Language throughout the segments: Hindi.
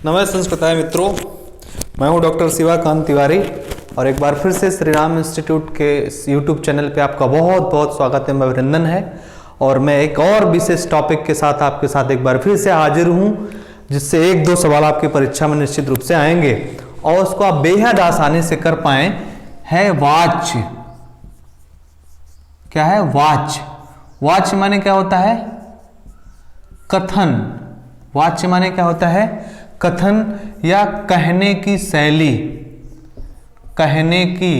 नमस्ते संस्कृताय मित्रों, मैं हूं डॉक्टर शिवाकांत तिवारी और एक बार फिर से श्री राम इंस्टीट्यूट के यूट्यूब चैनल पे आपका बहुत बहुत स्वागत है, अभिनंदन है। और मैं एक और विशेष टॉपिक के साथ आपके साथ एक बार फिर से हाजिर हूं, जिससे एक दो सवाल आपकी परीक्षा में निश्चित रूप से आएंगे और उसको आप बेहद आसानी से कर पाए। है वाच्य। क्या है? वाच्य। वाच्य माने क्या होता है? कथन। वाच्य माने क्या होता है? कथन या कहने की शैली। कहने की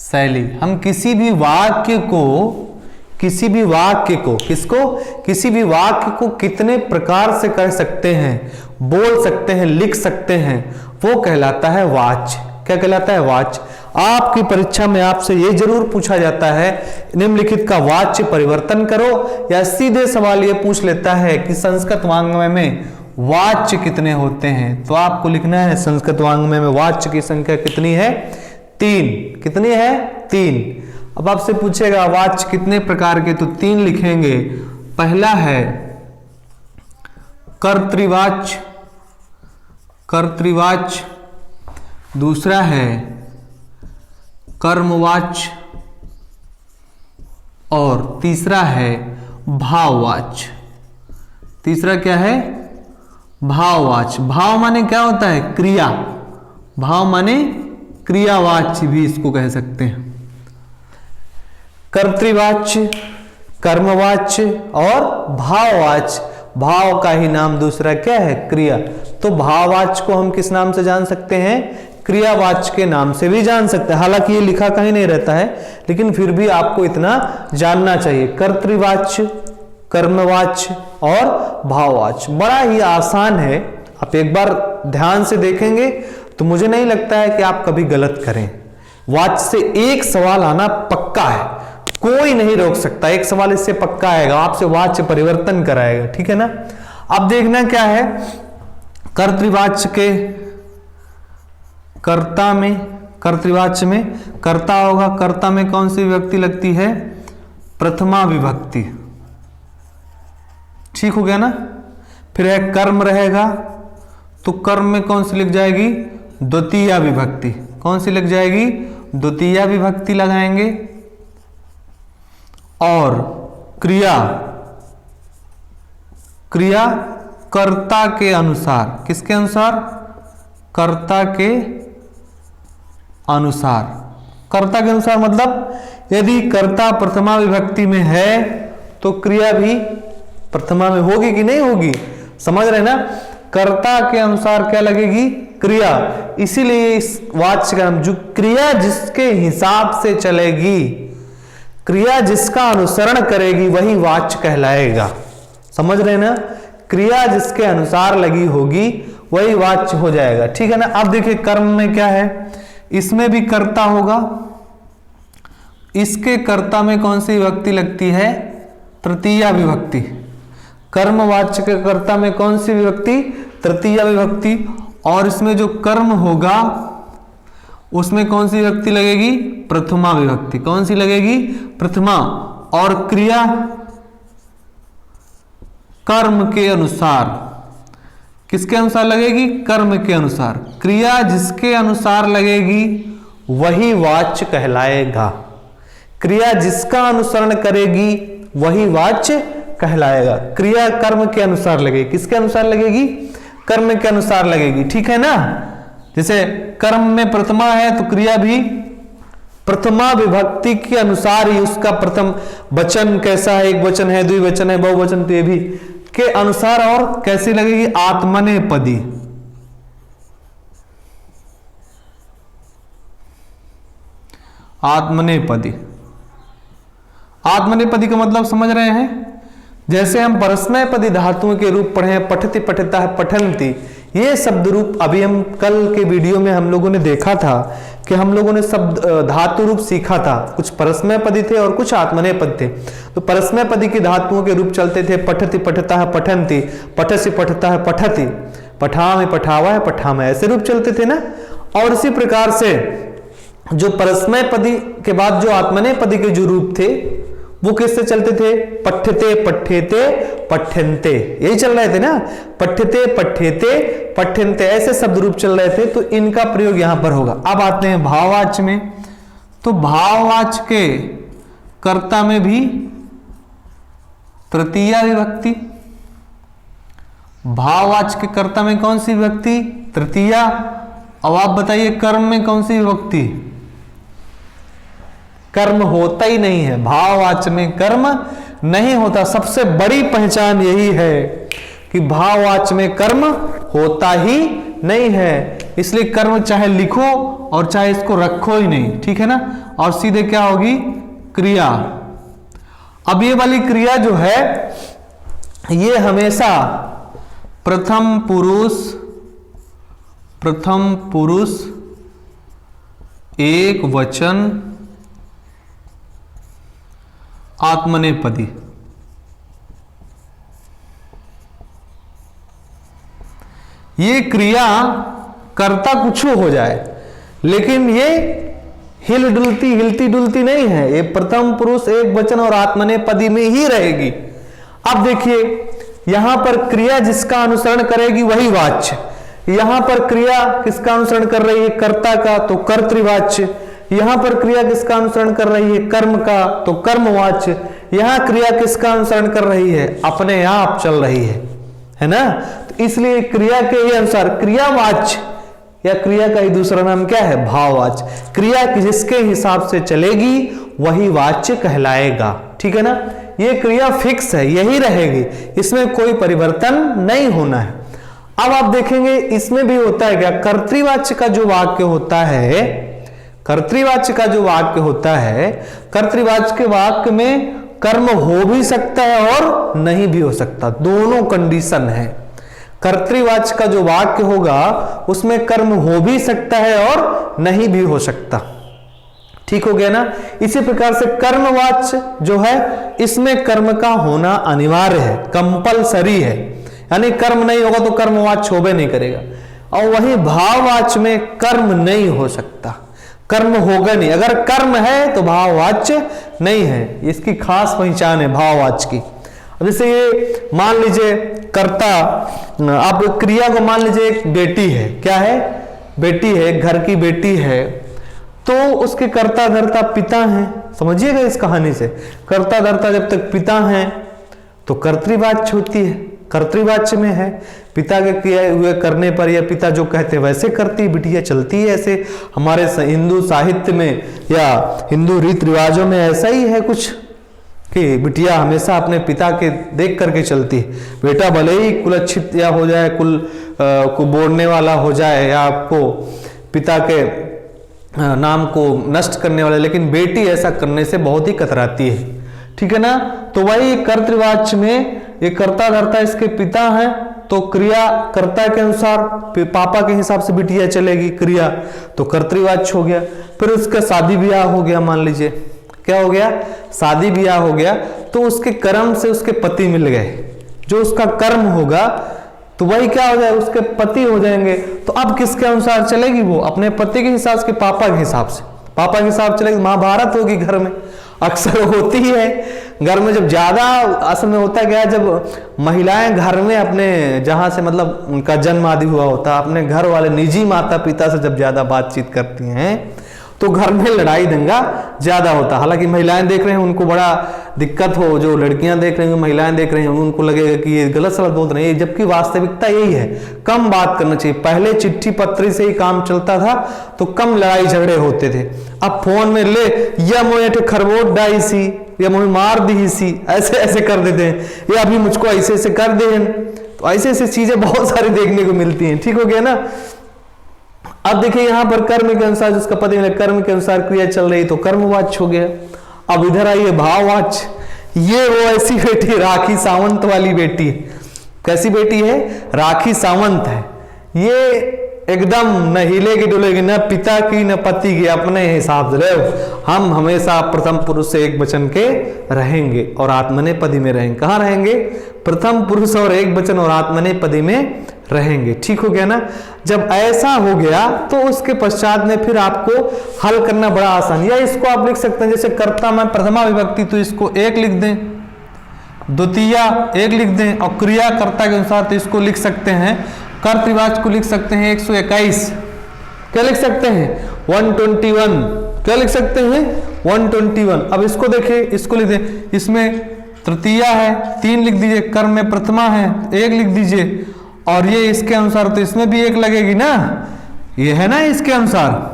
शैली। हम किसी भी वाक्य को किसी भी वाक्य को कितने प्रकार से कह सकते हैं, बोल सकते हैं, लिख सकते हैं, वो कहलाता है वाच्य। क्या कहलाता है? वाच्य। आपकी परीक्षा में आपसे ये जरूर पूछा जाता है, निम्नलिखित का वाच्य परिवर्तन करो, या सीधे सवाल ये पूछ लेता है कि संस्कृत वाङ्मय में वाच्य कितने होते हैं। तो आपको लिखना है संस्कृत वाङ्मय में वाच्य की संख्या कितनी है? 3। कितनी है? 3। अब आपसे पूछेगा वाच्य कितने प्रकार के, तो 3 लिखेंगे। पहला है कर्तृवाच्य। कर्तृवाच्य। दूसरा है कर्मवाच्य और तीसरा है भाववाच्य। तीसरा क्या है? भाववाच्य। भाव माने क्या होता है? क्रिया। भाव माने क्रियावाच्य भी इसको कह सकते हैं। कर्तृवाच्य, कर्मवाच्य और भाववाच्य। भाव का ही नाम दूसरा क्या है? क्रिया। तो भाववाच्य को हम किस नाम से जान सकते हैं? क्रियावाच्य के नाम से भी जान सकते हैं। हालांकि ये लिखा कहीं नहीं रहता है, लेकिन फिर भी आपको इतना जानना चाहिए। कर्तृवाच्य, कर्मवाच्य और भाववाच्य। बड़ा ही आसान है। आप एक बार ध्यान से देखेंगे तो मुझे नहीं लगता है कि आप कभी गलत करें। वाच्य से एक सवाल आना पक्का है, कोई नहीं रोक सकता। एक सवाल इससे पक्का आएगा, आपसे वाच्य परिवर्तन कराएगा। ठीक है ना? अब देखना क्या है, कर्तृवाच्य के कर्ता में, कर्तृवाच्य में कर्ता होगा। कर्ता में कौन सी विभक्ति लगती है? प्रथमा विभक्ति। ठीक हो गया ना? फिर है कर्म रहेगा, तो कर्म में कौन सी लिख जाएगी? द्वितीया विभक्ति। कौन सी लग जाएगी? द्वितीया विभक्ति लगाएंगे। और क्रिया, क्रिया कर्ता के अनुसार। किसके अनुसार? कर्ता के अनुसार। कर्ता के अनुसार मतलब यदि कर्ता प्रथमा विभक्ति में है तो क्रिया भी प्रथमा में होगी कि नहीं होगी? समझ रहे ना? कर्ता के अनुसार क्या लगेगी? क्रिया। इसीलिए इस वाच्य का नाम, जो क्रिया जिसके हिसाब से चलेगी, क्रिया जिसका अनुसरण करेगी, वही वाच्य कहलाएगा। समझ रहे ना? क्रिया जिसके अनुसार लगी होगी वही वाच्य हो जाएगा। ठीक है ना? अब देखिए कर्म में क्या है, इसमें भी कर्ता होगा। इसके कर्ता में कौन सी विभक्ति लगती है? तृतीया विभक्ति। कर्मवाच्य के कर्ता में कौन सी विभक्ति? तृतीया विभक्ति। और इसमें जो कर्म होगा उसमें कौन सी विभक्ति लगेगी? प्रथमा विभक्ति। कौन सी लगेगी? प्रथमा। और क्रिया कर्म के अनुसार। किसके अनुसार लगेगी? कर्म के अनुसार। क्रिया जिसके अनुसार लगेगी वही वाच्य कहलाएगा। क्रिया जिसका अनुसरण करेगी वही वाच्य कहलाएगा। क्रिया कर्म के अनुसार लगेगी। किसके अनुसार लगेगी? कर्म के अनुसार लगेगी। ठीक है ना? जैसे कर्म में प्रथमा है तो क्रिया भी प्रथमा विभक्ति के अनुसार ही उसका प्रथम वचन कैसा है, एक वचन है, द्विवचन है, बहुवचन, तो ये भी के अनुसार और कैसी लगेगी? आत्मनेपदी। आत्मनेपदी। आत्मनेपदी का मतलब समझ रहे हैं? जैसे हम परस्मैपदी धातुओं के रूप पढ़े हैं, पठति, पठिता, पठन्ति, ये शब्द रूप अभी हम कल के वीडियो में हम लोगों ने देखा था कि हम लोगों ने शब्द धातु रूप सीखा था। कुछ परस्मैपदी थे और कुछ आत्मनेपद थे। तो परस्मैपदी की धातुओं के रूप चलते थे पठति, पठता है, पठन्ति, पठसि, पठता है, पठति, पठामि, पठावा है, पठामि, ऐसे रूप चलते थे ना। और इसी प्रकार से जो परस्मैपदी के बाद जो आत्मनेपदी के जो रूप थे वो किससे चलते थे? पठ्यते पठ्यते पठ्यन्ते, यही चल रहे थे ना, पठ्यते पठ्यते पठ्यन्ते, ऐसे शब्द रूप चल रहे थे, तो इनका प्रयोग यहां पर होगा। अब आते हैं भाववाच्य में, तो भाववाच्य के कर्ता में भी तृतीया विभक्ति, भाववाच्य के कर्ता में कौन सी विभक्ति? तृतीया। अब आप बताइए कर्म में कौन सी विभक्ति? कर्म होता ही नहीं है, भाववाच्य में कर्म नहीं होता। सबसे बड़ी पहचान यही है कि भाववाच्य में कर्म होता ही नहीं है, इसलिए कर्म चाहे लिखो और चाहे इसको रखो ही नहीं, ठीक है ना, और सीधे क्या होगी? क्रिया। अब ये वाली क्रिया जो है ये हमेशा प्रथम पुरुष एक वचन आत्मनेपदी, ये क्रिया कर्ता कुछ हो जाए, लेकिन ये हिलती डुलती नहीं है, ये प्रथम पुरुष एक वचन और आत्मनेपदी में ही रहेगी। अब देखिए यहां पर क्रिया जिसका अनुसरण करेगी वही वाच्य, यहां पर क्रिया किसका अनुसरण कर रही है? कर्ता का, तो कर्तृवाच्य। यहां पर क्रिया किसका अनुसरण कर रही है? कर्म का, तो कर्मवाच्य। यहां क्रिया किसका अनुसरण कर रही है? अपने आप चल रही है ना, तो इसलिए क्रिया के ही अनुसार क्रियावाच्य या क्रिया का ही दूसरा नाम क्या है? भाववाच्य। क्रिया जिसके हिसाब से चलेगी वही वाच्य कहलाएगा, ठीक है ना, ये क्रिया फिक्स है, यही रहेगी, इसमें कोई परिवर्तन नहीं होना है। अब आप देखेंगे इसमें भी होता है क्या? कर्तृवाच्य का जो वाक्य होता है, कर्तृवाच्य का जो वाक्य होता है, कर्तृवाच्य के वाक्य में कर्म हो भी सकता है और नहीं भी हो सकता, दोनों कंडीशन है। कर्तृवाच्य का जो वाक्य होगा उसमें कर्म हो भी सकता है और नहीं भी हो सकता, ठीक हो गया ना। इसी प्रकार से कर्मवाच्य जो है इसमें कर्म का होना अनिवार्य है, कंपलसरी है, यानी कर्म नहीं होगा तो कर्मवाच्य होबे नहीं करेगा। और वही भाववाच्य में कर्म नहीं हो सकता, कर्म होगा नहीं, अगर कर्म है तो भाववाच्य नहीं है, इसकी खास पहचान है भाववाच्य की। जैसे ये मान लीजिए कर्ता, आप क्रिया को मान लीजिए एक बेटी है, क्या है? बेटी है, घर की बेटी है, तो उसके कर्ता धर्ता पिता हैं, समझिएगा इस कहानी से, कर्ता धर्ता जब तक पिता हैं तो कर्तृवाच्य होती है, कर्तृवाच्य में है, पिता के किए हुए करने पर या पिता जो कहते वैसे करती बिटिया चलती है। ऐसे हमारे हिंदू साहित्य में या हिंदू रीति रिवाजों में ऐसा ही है कुछ कि बिटिया हमेशा अपने पिता के देख करके चलती है। बेटा भले ही कुलच्छित या हो जाए, कुल को बोड़ने वाला हो जाए या आपको पिता के नाम को नष्ट करने वाला, लेकिन बेटी ऐसा करने से बहुत ही कतराती है, ठीक है ना। तो वही कर्तृवाच्य में ये कर्ता धर्ता इसके पिता हैं, तो क्रिया कर्ता के अनुसार पापा के हिसाब से बिटिया चलेगी, क्रिया तो कर्तृवाच्य हो गया। फिर उसका शादी ब्याह हो गया, मान लीजिए क्या हो गया? शादी ब्याह हो गया, तो उसके कर्म से उसके पति मिल गए, जो उसका कर्म होगा तो वही क्या हो जाए? उसके पति हो जाएंगे। तो अब किसके अनुसार चलेगी? वो अपने पति के हिसाब से, पापा के हिसाब से, पापा के हिसाब से चलेगी। महाभारत होगी घर में, अक्सर होती है घर में, जब ज्यादा असल में होता क्या है, जब महिलाएं घर में अपने जहां से मतलब उनका जन्म आदि हुआ होता, अपने घर वाले निजी माता पिता से जब ज्यादा बातचीत करती हैं तो घर में लड़ाई दंगा ज्यादा होता। हालांकि महिलाएं देख रहे हैं उनको बड़ा दिक्कत हो, जो लड़कियां देख रही हैं, महिलाएं देख रही हैं, उनको लगेगा कि ये गलत सलत बोल रही है, जबकि वास्तविकता यही है, कम बात करना चाहिए। पहले चिट्ठी पत्री से ही काम चलता था तो कम लड़ाई झगड़े होते थे। अब फोन में ले या मोए खरबोट डाई सी या मोए मार दी सी, ऐसे ऐसे कर देते हैं, या अभी मुझको ऐसे ऐसे कर दे, तो ऐसे ऐसे चीजें बहुत सारी देखने को मिलती हैं, ठीक हो गया ना। अब देखिए यहां पर कर्म के अनुसार जिसका पति मिले, कर्म के अनुसार क्रिया चल रही तो कर्मवाच्य हो गया। अब इधर आइए भाववाच्य, ये वो ऐसी बेटी राखी सावंत वाली बेटी, कैसी बेटी है? राखी सावंत है। ये एकदम न हिलेगी डुलेगी, न पिता की न पति की, अपने हिसाब से हम हमेशा प्रथम पुरुष से एक वचन के रहेंगे और आत्मनेपदी में रहेंगे। कहाँ रहेंगे? प्रथम पुरुष और एक वचन और आत्मनेपदी में रहेंगे। ठीक हो गया ना? जब ऐसा हो गया तो उसके पश्चात में फिर आपको हल करना बड़ा आसान, या इसको आप लिख सकते हैं जैसे कर्ता में प्रथमा विभक्ति, तो इसको एक लिख दें, द्वितीया एक लिख दें, और क्रिया कर्ता के अनुसार तो इसको लिख सकते हैं, कर्तृवाच को लिख सकते हैं 121, क्या लिख सकते हैं 121, क्या लिख सकते हैं 121। अब इसको देखिए, इसको लिख दें, इसमें तृतीया है 3 लिख दीजिए, कर्म में प्रथमा है 1 लिख दीजिए, और ये इसके अनुसार तो इसमें भी 1 लगेगी ना, ये है ना इसके अनुसार।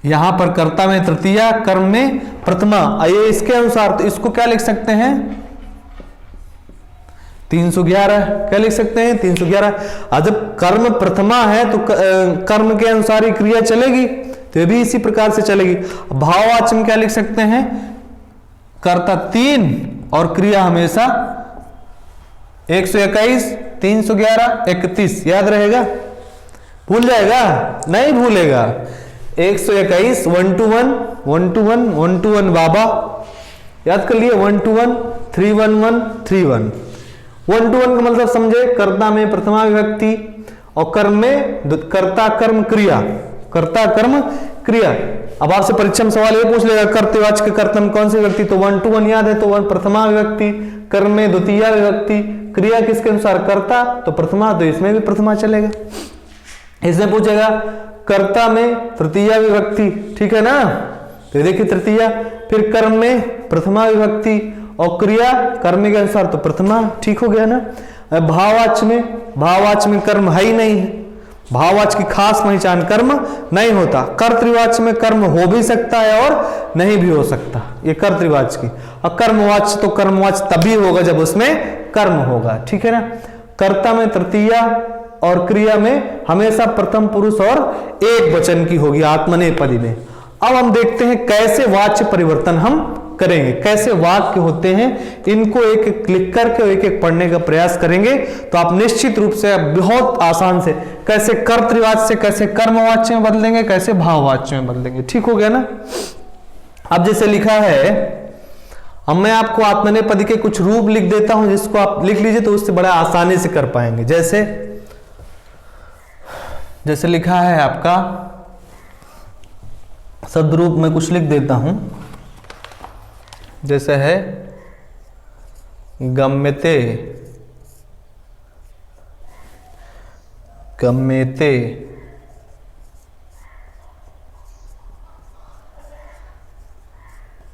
यहां पर कर्ता में तृतीया, कर्म में प्रथमा, ये इसके अनुसार, तो इसको क्या लिख सकते हैं 311, क्या लिख सकते हैं 311। जब कर्म प्रथमा है तो कर्म के अनुसार ही क्रिया चलेगी, तो ये भी इसी प्रकार से चलेगी। भाववाचन क्या लिख सकते हैं, कर्ता 3 और क्रिया हमेशा 121, 311, 31, याद रहेगा? भूल जाएगा? नहीं भूलेगा। 121 1 to 1 1 to 1 1 to 1 बाबा, याद कर लिए 1 to 1 311 31। 1 to 1 का मतलब समझे, कर्ता में प्रथमा विभक्ति और कर्म में कर्ता कर्म क्रिया, कर्ता कर्म क्रिया। अब आपसे परीक्षा में सवाल ये पूछ लेगा कर्तृवाचक कर्ता में कौन सी विभक्ति, तो 1 to 1 याद है, तो 1 प्रथमा विभक्ति, कर्म में द्वितीया विभक्ति, क्रिया किसके अनुसार कर्ता, तो प्रथमा, तो इसमें भी प्रथमा चलेगा। इसमें पूछेगा कर्ता में तृतीया विभक्ति, ठीक है ना, तो देखिए तृतीया, फिर कर्म में प्रथमा विभक्ति और क्रिया कर्म के अनुसार तो प्रथमा, ठीक हो गया ना। भाववाच में कर्म है ही नहीं है, भाववाच की खास पहचान कर्म नहीं होता। कर्तृवाच में कर्म हो भी सकता है और नहीं भी हो सकता, ये कर्तृवाच की। और कर्मवाच तो कर्मवाच तभी होगा जब उसमें कर्म होगा, ठीक है ना। कर्ता में तृतीया और क्रिया में हमेशा प्रथम पुरुष और एक वचन की होगी आत्मनेपदी में। अब हम देखते हैं कैसे वाच्य परिवर्तन हम करेंगे, कैसे वाक्य होते हैं, इनको एक एक लिख करके एक एक पढ़ने का प्रयास करेंगे तो आप निश्चित रूप से बहुत आसान से कैसे कर्तृवाच्य से कैसे कर्मवाच्य में बदलेंगे, कैसे भाववाच्य में बदलेंगे। ठीक हो गया ना। अब जैसे लिखा है, अब मैं आपको आत्मनेपदी के कुछ रूप लिख देता हूं, जिसको आप लिख लीजिए तो उससे बड़ा आसानी से कर पाएंगे। जैसे लिखा है आपका शब्द रूप में कुछ लिख देता हूं, जैसे है गम्यते, गम्यते,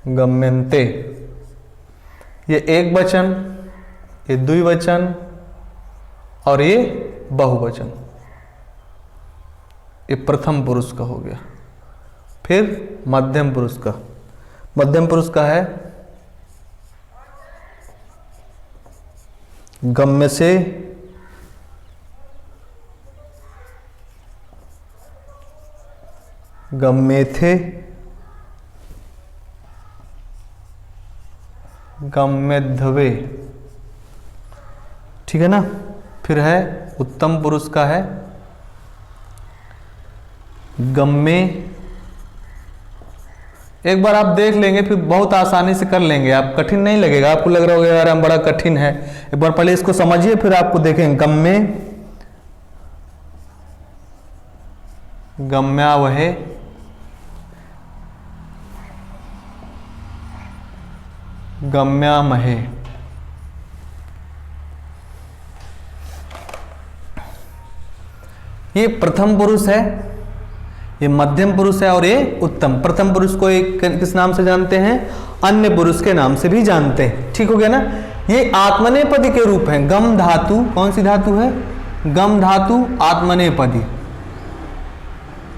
गम्यन्ते, ये एक वचन, ये द्विवचन और ये बहुवचन, ये प्रथम पुरुष का हो गया। फिर मध्यम पुरुष का, मध्यम पुरुष का है गम्य से, गम्येथे, गम्यध्वे, ठीक है ना। फिर है उत्तम पुरुष का है गम्मे। एक बार आप देख लेंगे फिर बहुत आसानी से कर लेंगे, आप कठिन नहीं लगेगा, आपको लग रहा होगा यार हम बड़ा कठिन है। एक बार पहले इसको समझिए फिर आपको देखेंगे। गम्मे, गम्यावहे, गम्यामहे, ये प्रथम पुरुष है, ये मध्यम पुरुष है और ये उत्तम। प्रथम पुरुष को एक किस नाम से जानते हैं, अन्य पुरुष के नाम से भी जानते हैं। ठीक हो गया ना। ये आत्मनेपदी के रूप हैं। गम धातु कौन सी धातु है, गम धातु आत्मनेपदी,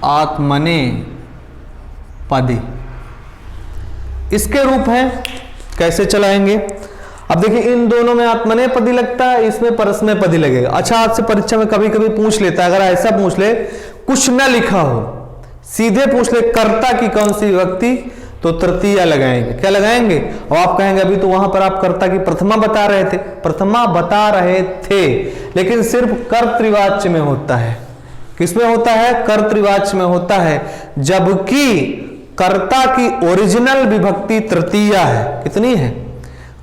आत्मनेपदी इसके रूप हैं। कैसे चलाएंगे, अब देखिए इन दोनों में आत्मनेपदी लगता है, इसमें परस्मैपदी लगेगा। अच्छा आपसे परीक्षा में कभी कभी पूछ लेता है, अगर ऐसा पूछ ले कुछ न लिखा हो, सीधे पूछ ले कर्ता की कौन सी विभक्ति, तो तृतीया लगाएंगे। क्या लगाएंगे? और आप कहेंगे अभी तो वहां पर आप कर्ता की प्रथमा बता रहे थे, प्रथमा बता रहे थे, लेकिन सिर्फ कर्तृवाच्य में होता है। किसमें होता है? कर्तृवाच्य में होता है, जबकि कर्ता की ओरिजिनल विभक्ति तृतीया है। कितनी है?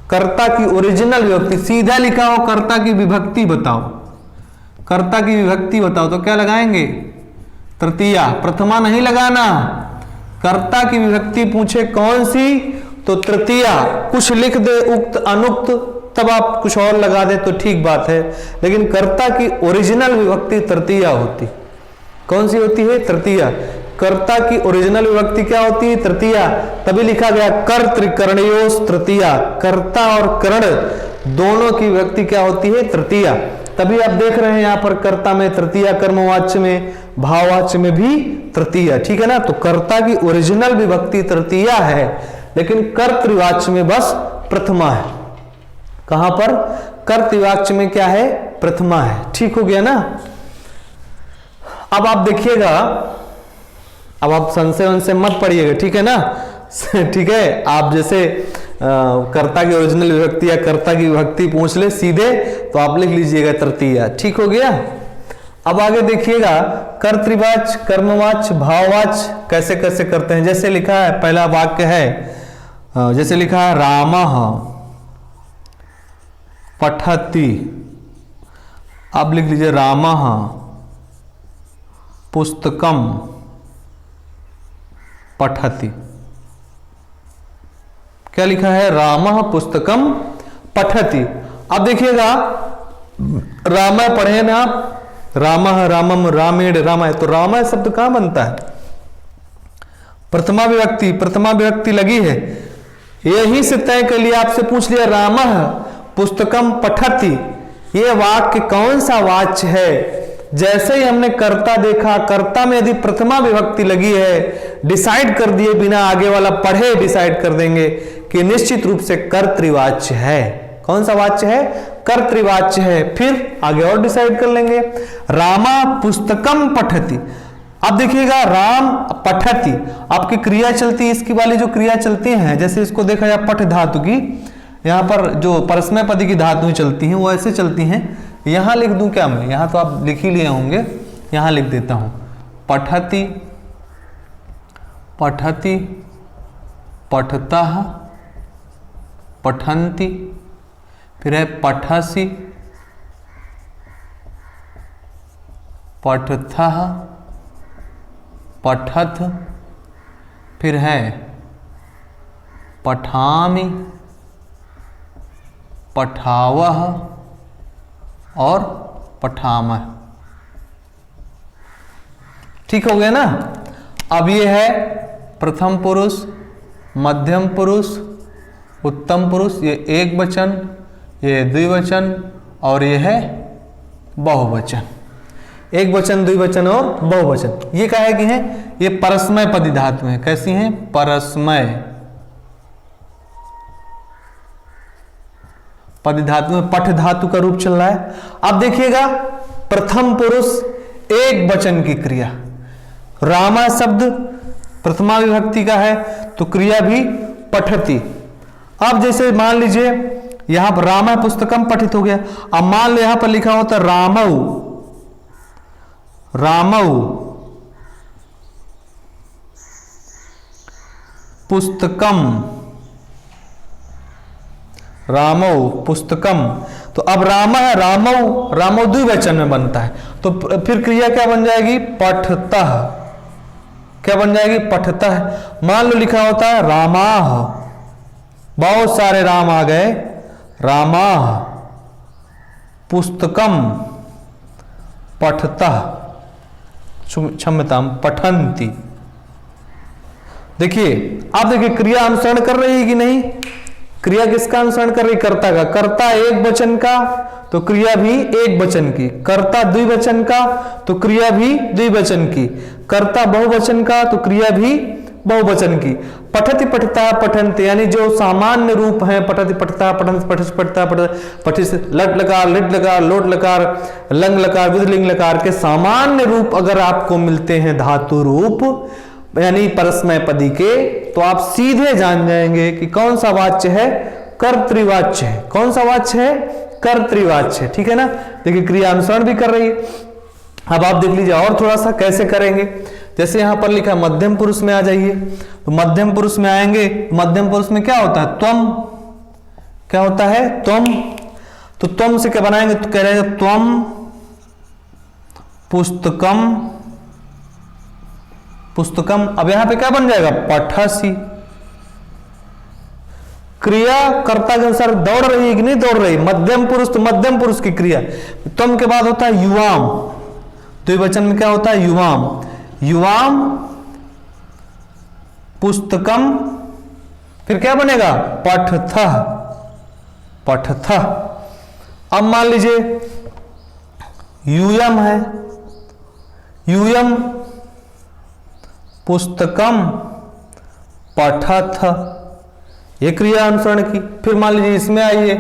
कर्ता की ओरिजिनल विभक्ति, सीधा लिखा हो कर्ता की विभक्ति बताओ, कर्ता की विभक्ति बताओ, तो क्या लगाएंगे? तृतीया। प्रथमा नहीं लगाना, कर्ता की विभक्ति पूछे कौन सी, तो तृतीया। कुछ लिख दे उक्त अनुक्त, तब आप कुछ और लगा दे तो ठीक बात है, लेकिन कर्ता की ओरिजिनल विभक्ति तृतीया होती। कौन सी होती है? तृतीया। कर्ता की ओरिजिनल विभक्ति क्या होती है? तृतीया। तभी लिखा गया कर्तृकर्णयोस तृतीया, कर्ता और कर्ण दोनों की विभक्ति क्या होती है? तृतीया। तभी आप देख रहे हैं यहां पर कर्ता में तृतीया, कर्मवाच्य में, भाववाच्य में भी तृतीया। ठीक है ना? तो कर्ता की ओरिजिनल विभक्ति तृतीया है, लेकिन कर्तृवाच्य में बस प्रथमा है। कहां पर? कर्तृवाच्य में क्या है? प्रथमा है। ठीक हो गया ना? अब आप देखिएगा, अब आप संशय वंशय मत पढ़िएगा, ठीक है ना? ठीक है, आप जैसे कर्ता की ओरिजिनल विभक्ति या कर्ता की विभक्ति पूछ ले सीधे, तो आप लिख लीजिएगा तृतीया। ठीक हो गया? अब आगे देखिएगा, कर्तृवाच्य, कर्मवाच्य, भाववाच्य कैसे कैसे करते हैं। जैसे लिखा है, पहला वाक्य है, जैसे लिखा है रामः पठति, आप लिख लीजिए रामः पुस्तकम पठति। क्या लिखा है? रामः पुस्तकम पठति। अब देखिएगा, रामा पढ़े ना आप, रामः, रामम, रामेण, रामाय, तो रामाय शब्द कहां बनता है? प्रथमा विभक्ति, प्रथमा विभक्ति लगी है। यही से तय कर लिया, आपसे पूछ लिया रामः पुस्तकम पठति, ये वाक्य कौन सा वाच्य है? जैसे ही हमने कर्ता देखा, कर्ता में यदि प्रथमा विभक्ति लगी है, डिसाइड कर दिए बिना आगे वाला पढ़े, डिसाइड कर देंगे कि निश्चित रूप से कर्तृवाच्य है। कौन सा वाच्य है? कर्तृवाच्य है। फिर आगे और डिसाइड कर लेंगे। रामा पुस्तकम पठति, अब देखिएगा राम पठति, आपकी क्रिया चलती है, इसकी वाली जो क्रिया चलती हैं, जैसे इसको देखा जाए पठ धातु की, यहाँ पर जो परस्मय पदी की धातुएं चलती हैं वो ऐसे चलती हैं। यहां लिख दूं क्या मैं? यहां तो आप लिख ही लिए होंगे, यहां लिख देता हूं, पठति, पठति, पठतः, पठन्ति, फिर है पठसि, पठथः, पठथ, फिर है पठामि, पठावः और पठामः। ठीक हो गया ना? अब ये है प्रथम पुरुष, मध्यम पुरुष, उत्तम पुरुष, ये एक वचन, ये द्विवचन और ये है बहुवचन। एक वचन, द्विवचन और बहुवचन। ये काहे की है? ये परस्मय पदी धातु है। कैसी हैं? परस्मय पदी धातु में पठ धातु का रूप चल रहा है। अब देखिएगा, प्रथम पुरुष एक वचन की क्रिया, रामा शब्द प्रथमा विभक्ति का है, तो क्रिया भी पठति। अब जैसे मान लीजिए यहां पर रामा पुस्तकम पठित हो गया, अब मान लो यहां पर लिखा होता रामऊ, रामऊ पुस्तकम, रामौ पुस्तकम, तो अब राम है, रामौ, रामौ द्विवचन में बनता है, तो फिर क्रिया क्या बन जाएगी? पठतः। क्या बन जाएगी? पठतः। मान लो लिखा होता है रामाह, बहुत सारे राम आ गए, रामाह पुस्तकम पठतः, क्षम्यताम पठन्ति। देखिए, आप देखिए क्रिया अनुसरण कर रही है कि नहीं? क्रिया किसका अनुसरण कर रही? कर्ता का। कर्ता एक वचन का तो क्रिया भी एक वचन की, कर्ता द्विवचन का तो क्रिया भी द्विवचन की, कर्ता बहुवचन का तो क्रिया भी बहुवचन की। पठति पठता पठन्ति, यानी जो सामान्य रूप है, पठति पठता पठन्ति, पठिस पठता पठिस, लट लकार, लिट लकार, लोट लकार, लंग लकार, विधिलिंग लकार के सामान्य रूप अगर आपको मिलते हैं धातु रूप, यानी परस्मैपदी के, तो आप सीधे जान जाएंगे कि कौन सा वाच्य है, कर्तृवाच्य है। कौन सा वाच्य है, कर्तृवाच्य। ठीक है ना। देखिए क्रिया अनुसरण भी कर रही है। अब आप देख लीजिए और थोड़ा सा कैसे करेंगे। जैसे यहां पर लिखा मध्यम पुरुष में आ जाइए, तो मध्यम पुरुष में आएंगे, मध्यम पुरुष में क्या होता है, त्वम। क्या होता है, त्वम। तो त्वम से क्या बनाएंगे, तो कह रहे हैं त्वम पुस्तकम, पुस्तकम। अब यहां पे क्या बन जाएगा, पठसी। क्रिया कर्ता के अनुसार दौड़ रही है कि नहीं दौड़ रही, मध्यम पुरुष तो मध्यम पुरुष की क्रिया। त्वम के बाद होता है युवाम, द्विवचन में क्या होता है, युवाम। युवाम पुस्तकम, फिर क्या बनेगा, पठथ, पठथ। अब मान लीजिए यूयम है, यूयम पुस्तकम पठथ, ये क्रिया अनुसरण की। फिर मान लीजिए इसमें आइए,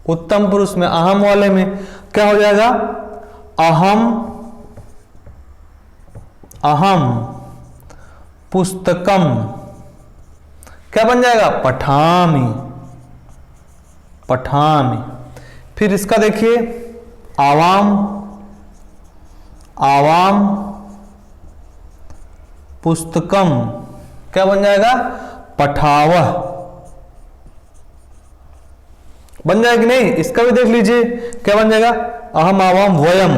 उत्तम पुरुष में अहम वाले में क्या हो जाएगा, अहम, अहम पुस्तकम, क्या बन जाएगा, पठामि, पठामि। फिर इसका देखिए आवाम, आवाम पुस्तकम, क्या बन जाएगा, पठावह। बन जाएगा कि नहीं, इसका भी देख लीजिए क्या बन जाएगा, अहम आवाम वयम,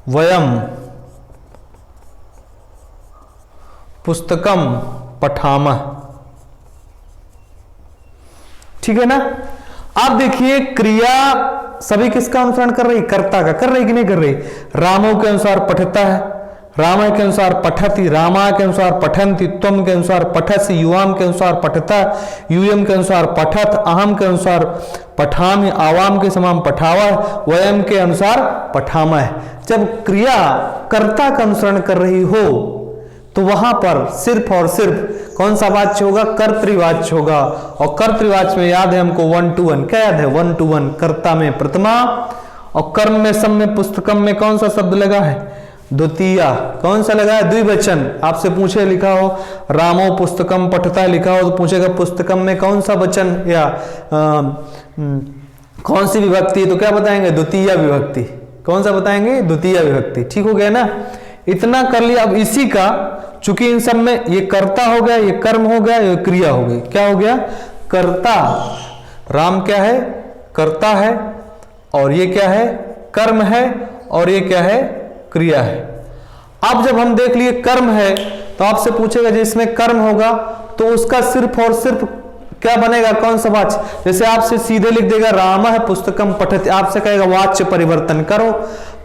वयम पुस्तकम पठामह। ठीक है ना। आप देखिए क्रिया सभी किसका अनुसरण कर रही, कर्ता का। कर रही कि नहीं कर रही, रामों के अनुसार पठता है, रामा के अनुसार पठती, रामा के अनुसार पठंती, त्वम के अनुसार पठसी, युवाम के अनुसार पठता, यूयम के अनुसार पठत, अहम के अनुसार पठामि, आवाम के समान पठावा, वयम के अनुसार पठामह। जब क्रिया कर्ता का अनुसरण कर रही हो तो वहां पर सिर्फ और सिर्फ कौन सा वाच्य होगा, कर्तृवाच्य होगा। और कर्तृवाच्य में याद है हमको 1 to 1, क्या याद है, 1 to 1। कर्ता में प्रथमा और कर्म में, सम में, पुस्तकम में कौन सा शब्द लगा है, द्वितीया। कौन सा लगा है, द्विवचन। आपसे पूछे लिखा हो रामो पुस्तकम पठता लिखा हो तो पूछेगा पुस्तकम में कौन सा वचन या कौन सी विभक्ति, तो क्या बताएंगे, द्वितीय विभक्ति। कौन सा बताएंगे, द्वितीय विभक्ति। ठीक हो गया ना। इतना कर लिया। अब इसी का, चूंकि इन सब में ये कर्ता हो गया, ये कर्म हो गया, ये क्रिया हो गई। क्या हो गया, कर्ता। राम क्या है, कर्ता है, और ये क्या है, कर्म है, और ये क्या है, क्रिया है। अब जब हम देख लिए कर्म है तो आपसे पूछेगा जिसमें कर्म होगा तो उसका सिर्फ और सिर्फ क्या बनेगा, कौन सा वाच्य। जैसे आपसे सीधे लिख देगा रामः पुस्तकम पठति, आपसे कहेगा वाच्य परिवर्तन करो,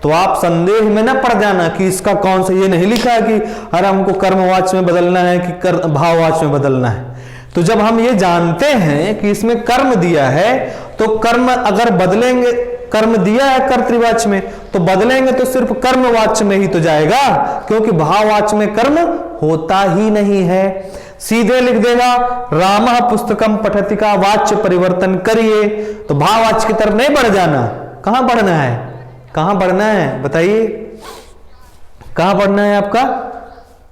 तो आप संदेह में ना पड़ जाना कि इसका कौन सा, ये नहीं लिखा है कि अरे हमको कर्मवाच्य में बदलना है कि भाववाच्य में बदलना है। तो जब हम ये जानते हैं कि इसमें कर्म दिया है तो कर्म अगर बदलेंगे, कर्म दिया है कर्तृवाच्य में तो बदलेंगे तो सिर्फ कर्मवाच्य में ही तो जाएगा, क्योंकि भाववाच्य में कर्म होता ही नहीं है। सीधे लिख देगा रामः पुस्तकम पठति का वाच्य परिवर्तन करिए, तो भाववाच्य की तरफ नहीं बढ़ जाना। कहां बढ़ना है, कहां बढ़ना है बताइए, कहां बढ़ना है आपका,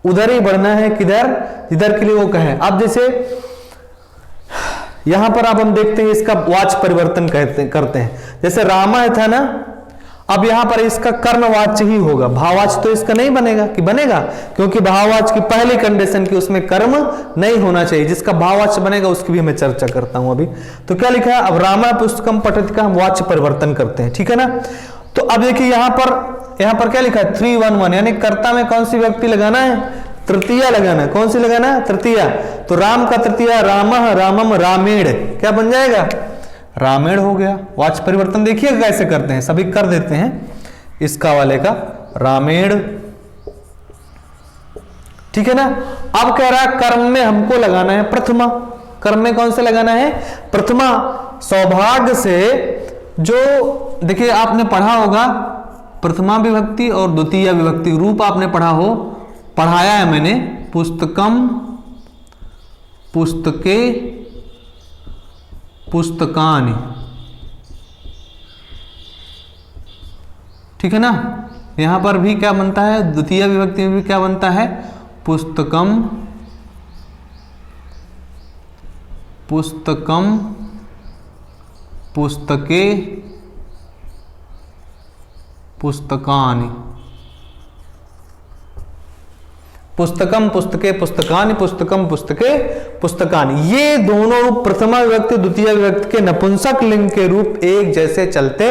उधर ही बढ़ना है। किधर, जिधर के लिए वो कहे। अब जैसे यहां पर अब हम देखते हैं इसका वाच्य परिवर्तन करते हैं। जैसे रामा था ना, अब यहां पर इसका कर्मवाच्य ही होगा, भाववाच्य तो इसका नहीं बनेगा। कि बनेगा, क्योंकि भाववाच्य की पहली कंडीशन की उसमें कर्म नहीं होना चाहिए। जिसका भाववाच्य बनेगा उसकी भी मैं चर्चा करता हूं अभी। तो क्या लिखा है, अब रामा पुस्तकम पठति का हम वाच्य परिवर्तन करते हैं। ठीक है ना। तो अब देखिए यहां पर क्या लिखा है, 3-1-1, यानी कर्ता में कौन सी व्यक्ति लगाना है, तृतीया लगाना। कौन सी लगाना है, तृतीया। तो राम का तृतीया रामः, रामम, रामेण, क्या बन जाएगा, रामेण हो गया। वाच्य परिवर्तन देखिए कैसे करते हैं, सभी कर देते हैं इसका वाले का, रामेण। ठीक है ना। अब कह रहा है कर्म में हमको लगाना है प्रथमा। कर्म में कौन से लगाना है, प्रथमा। सौभाग्य से जो देखिए आपने पढ़ा होगा प्रथमा विभक्ति और द्वितीय विभक्ति रूप आपने पढ़ा हो, पढ़ाया है मैंने, पुस्तकम, पुस्तके, पुस्तकानि। ठीक है ना। यहां पर भी क्या बनता है, द्वितीय विभक्ति में भी क्या बनता है, पुस्तकम, पुस्तकम, पुस्तके, पुस्तकानि, पुस्तकम पुस्तके पुस्तकानि, पुस्तकम पुस्तके पुस्तकानि। ये दोनों रूप प्रथमा विभक्ति द्वितीय विभक्ति के नपुंसक लिंग के रूप एक जैसे चलते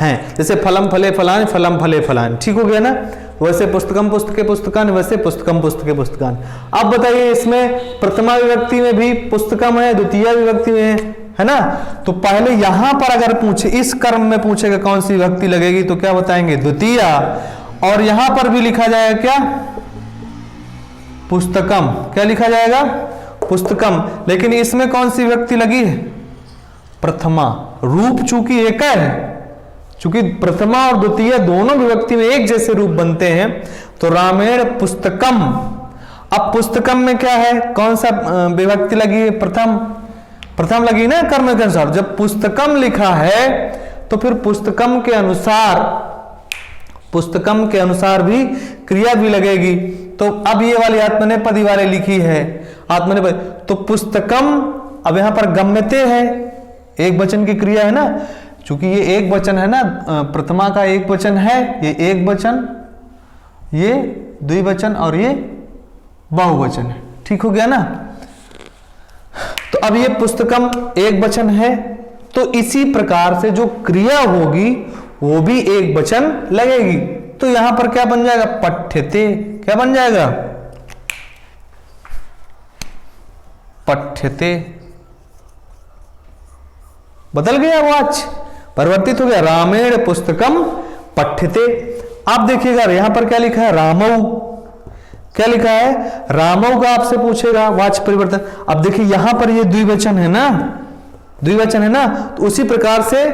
हैं। जैसे फलम फले फलानि, फलम फले फलानि, ठीक हो गया ना। वैसे पुस्तकम पुस्तके पुस्तकानि, वैसे पुस्तकम पुस्तके पुस्तकानि। अब बताइए इसमें प्रथमा विभक्ति में भी पुस्तकम है, द्वितीय विभक्ति में है ना। तो पहले यहां पर अगर पूछे, इस कर्म में पूछेगा कौन सी विभक्ति लगेगी, तो क्या बताएंगे, द्वितीय। और यहां पर भी लिखा जाएगा क्या, पुस्तकम, क्या लिखा जाएगा, पुस्तकम। लेकिन इसमें कौन सी विभक्ति लगी है, प्रथमा। रूप चूंकि एक है, चूंकि प्रथमा और द्वितीय दोनों विभक्ति में एक जैसे रूप बनते हैं, तो रामेण पुस्तकम। अब पुस्तकम में क्या है, कौन सा विभक्ति लगी है, प्रथम, प्रथम लगी ना कर्म के अनुसार। जब पुस्तकम लिखा है तो फिर पुस्तकम के अनुसार, पुस्तकम के अनुसार भी क्रिया भी लगेगी। तो अब ये वाली आत्मनेपदी वाले लिखी है, आत्मनेपदी, तो पुस्तकम। अब यहां पर गम्यते है, एक वचन की क्रिया है ना, चूंकि ये एक वचन है ना, प्रथमा का एक वचन है, ये एक वचन, ये द्विवचन और ये बहुवचन है, ठीक हो गया ना। तो अब ये पुस्तकम एक वचन है, तो इसी प्रकार से जो क्रिया होगी वो भी एक वचन लगेगी। तो यहां पर क्या बन जाएगा, पठ्यते, क्या बन जाएगा, पठ्यते। बदल गया वाच, परिवर्तित हो गया, रामेण पुस्तकम पठ्यते। आप देखिएगा यहां पर क्या लिखा है, रामौ, क्या लिखा है, रामौ का आपसे पूछेगा वाच परिवर्तन। अब देखिए यहां पर ये द्विवचन है ना, द्विवचन है ना, तो उसी प्रकार से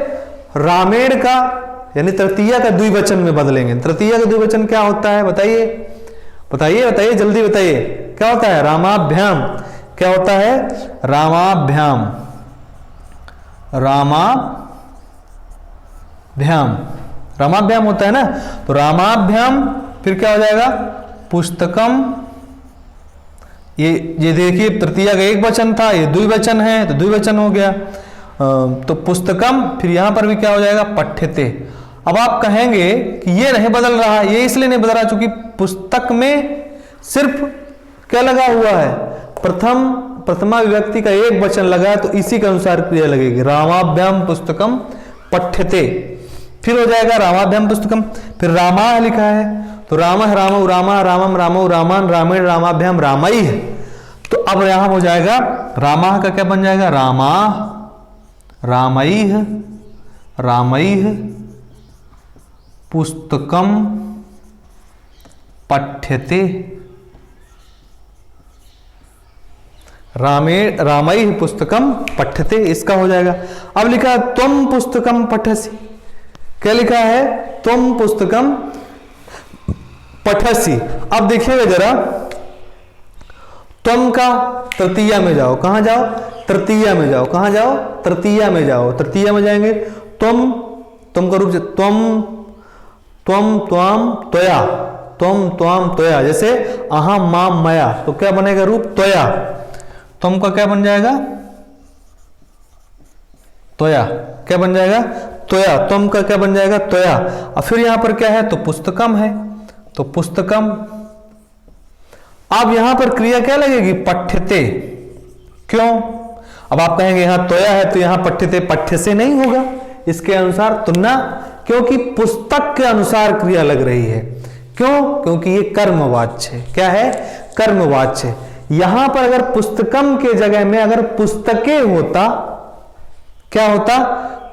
रामेण का यानी तृतीया का द्विवचन में बदलेंगे। तृतीया का द्विवचन क्या होता है, बताइए बताइए बताइए, जल्दी बताइए, क्या होता है, रामाभ्याम। क्या होता है, रामाभ्याम, रामाभ्याम, रामाभ्याम होता है ना। तो रामाभ्याम फिर क्या हो जाएगा, पुस्तकम। ये देखिए तृतीया का एक वचन था, ये द्विवचन है तो द्विवचन हो गया। तो पुस्तकम, फिर यहां पर भी क्या हो जाएगा, पठ्यते। अब आप कहेंगे कि ये नहीं बदल रहा, ये इसलिए नहीं बदल रहा क्योंकि पुस्तक में सिर्फ क्या लगा हुआ है, प्रथमा विभक्ति का एक वचन लगा है, तो इसी के अनुसार क्रिया लगेगी, रामाभ्याम पुस्तकम पठ्यते। फिर हो जाएगा रामाभ्याम पुस्तकम, फिर रामा लिखा है, तो राम रामौ रामा रामम रामौ रामान रामेण रामाभ्याम रामई है। तो अब यहां हो जाएगा रामा का क्या बन जाएगा, रामा रामैः रामैः पुस्तकम पठ्यते। रामैः पुस्तकम पठ्यते, इसका हो जाएगा। अब लिखा है त्वम पुस्तकम पठसि, क्या लिखा है, त्वम पुस्तकम पठसि। अब देखिएगा जरा, त्वम का तृतीया में जाओ, कहां जाओ, तृतीया में जाओ, कहां जाओ, तृतीया में जाओ, तृतीया में जाएंगे, तुम का रूप से त्वम त्वम त्वाम त्वया, त्वम त्वाम त्वया, जैसे अहम माम मया, तो क्या बनेगा रूप, त्वया। तुम का क्या बन जाएगा, त्वया, क्या बन जाएगा, त्वया। तुम का क्या बन जाएगा, त्वया। और फिर यहां पर क्या है, तो पुस्तकम है, तो पुस्तकम। अब यहां पर क्रिया क्या लगेगी, पठ्यते। क्यों, अब आप कहेंगे यहां त्वया है तो यहां पठ्यते, पठ्य से नहीं होगा, इसके अनुसार तुलना, क्योंकि पुस्तक के अनुसार क्रिया लग रही है। क्यों, क्योंकि ये कर्मवाच्य है, क्या है, कर्मवाच्य। यहां पर अगर पुस्तकम के जगह में अगर पुस्तके होता, क्या होता,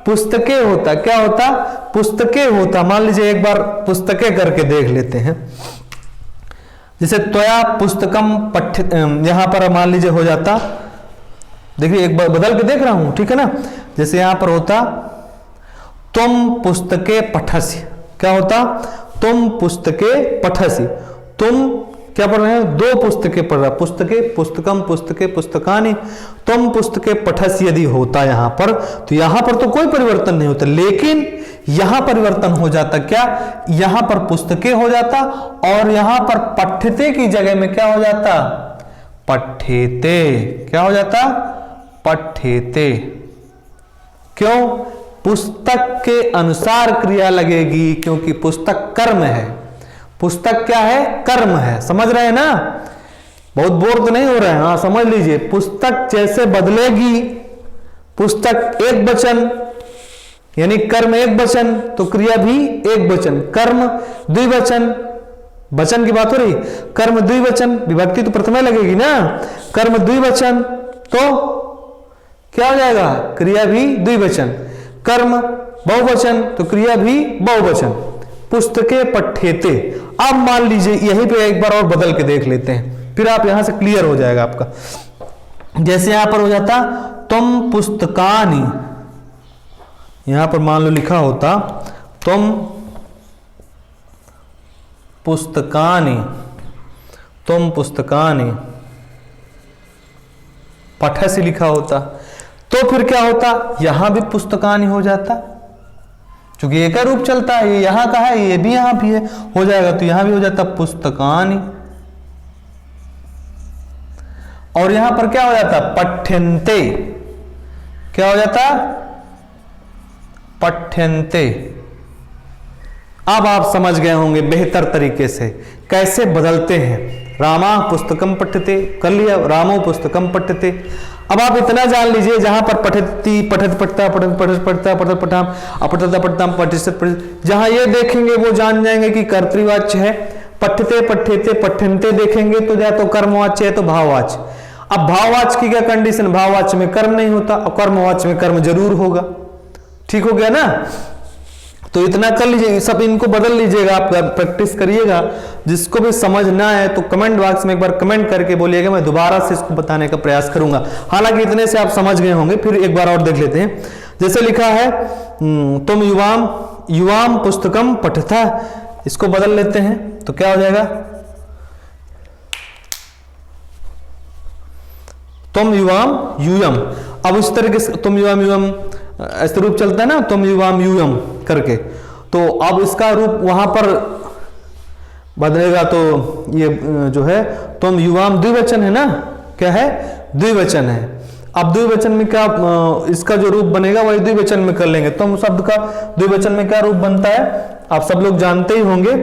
पुस्तके होता, क्या होता, पुस्तके होता। मान लीजिए एक बार पुस्तके करके देख लेते हैं, जैसे त्वया पुस्तकम पठ्य, यहां पर मान लीजिए हो जाता, देखिए एक बार बदल के देख रहा हूं, ठीक है ना। जैसे यहां पर होता तुम पुस्तके पठसि, क्या होता, तुम पुस्तके पठसि, तुम क्या पढ़ रहे हैं? 2 पुस्तकें पढ़ रहा, पुस्तके पुस्तकम पुस्तके पुस्तकानि तुम पुस्तके पठस यदि होता यहां पर, तो यहां पर तो कोई परिवर्तन नहीं होता, लेकिन यहां परिवर्तन हो जाता। क्या? यहां पर पुस्तके हो जाता और यहां पर पठ्यते की जगह में क्या हो जाता? पठ्यते। क्या हो जाता? पठ्यते। क्यों? पुस्तक के अनुसार क्रिया लगेगी, क्योंकि पुस्तक कर्म है। पुस्तक क्या है? कर्म है। समझ रहे हैं ना? बहुत बोर तो नहीं हो रहे हैं? हाँ, समझ लीजिए। पुस्तक जैसे बदलेगी, पुस्तक एक वचन यानी कर्म एक वचन, तो क्रिया भी एक वचन। कर्म द्विवचन, वचन की बात हो रही, कर्म द्विवचन, विभक्ति तो प्रथमा लगेगी ना। कर्म द्विवचन तो क्या हो जाएगा? क्रिया भी द्विवचन। कर्म बहुवचन तो क्रिया भी बहुवचन। पुस्तके पठ्यते। अब मान लीजिए यहीं पे एक बार और बदल के देख लेते हैं, फिर आप यहां से क्लियर हो जाएगा आपका। जैसे यहां पर हो जाता तुम पुस्तकानि, यहां पर मान लो लिखा होता तुम पुस्तकानि, तुम पुस्तकानि, पठसी लिखा होता, तो फिर क्या होता? यहां भी पुस्तकानि हो जाता, क्योंकि एक ही रूप चलता है, ये यहां का है, ये भी यहां भी है, हो जाएगा, तो यहां भी हो जाता पुस्तकानि। और यहां पर क्या हो जाता? पठ्यन्ते। क्या हो जाता? पठ्यन्ते। अब आप समझ गए होंगे बेहतर तरीके से कैसे बदलते हैं। रामा पुस्तकम पठ्यते कर लिया, रामो पुस्तकम पठ्यते। अब आप इतना जान लीजिए, जहां पर पठती पठत पठता पठत पठत पठता पठत पठाम अपठता पठताम पठिष्यत पठिष्यत, जहां ये देखेंगे वो जान जाएंगे कि कर्तृवाच्य है। पठ्यते पठ्यते पठ्यन्ते देखेंगे तो या तो कर्मवाच्य है तो भाववाच्य। अब भाववाच्य की क्या कंडीशन? भाववाच्य में कर्म नहीं होता और कर्मवाच्य में कर्म जरूर होगा। ठीक हो गया ना? तो इतना कर लीजिए, सब इनको बदल लीजिएगा, आप प्रैक्टिस करिएगा। जिसको भी समझ ना आए तो कमेंट बॉक्स में एक बार कमेंट करके बोलिएगा, मैं दोबारा से इसको बताने का प्रयास करूंगा। हालांकि इतने से आप समझ गए होंगे, फिर एक बार और देख लेते हैं। जैसे लिखा है तुम युवाम युवाम पुस्तकम पठता, इसको बदल लेते हैं तो क्या हो जाएगा? तुम युवाम यूयम। अब इस तरीके से तुम युवाम यूयम ऐसे रूप चलता है ना, तुम युवाम यूयम करके, तो अब इसका रूप वहां पर बदलेगा, तो ये जो है तुम युवाम द्विवचन है ना, क्या है? द्विवचन है। अब द्विवचन में क्या इसका जो रूप बनेगा वही द्विवचन में कर लेंगे। तुम शब्द का द्विवचन में क्या रूप बनता है आप सब लोग जानते ही होंगे।